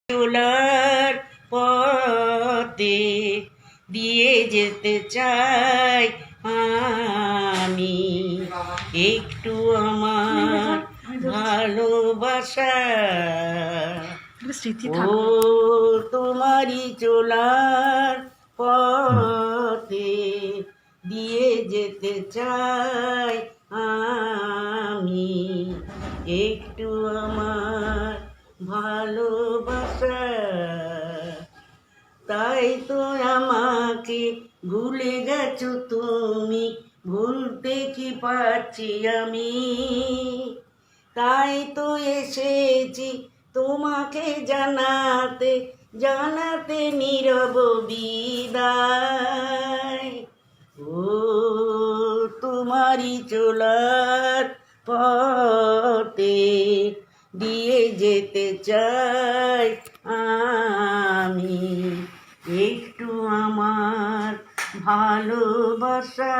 চলার পথে দিয়ে যেতে চাই আমি একটু আমার ভালোবাসা। ও তোমারই চলার পথে দিয়ে যেতে চাই আমি একটু আমার ভালোবাসা। তাই তো আমাকে ভুলে গেছো তুমি, ভুলতে কি পারছি আমি। তাই তো এসেছি তোমাকে জানাতে, জানাতে নীরব বিদায়। ও তোমারই চলার পথে দিয়ে যেতে চাই আমি একটু আমার ভালোবাসা।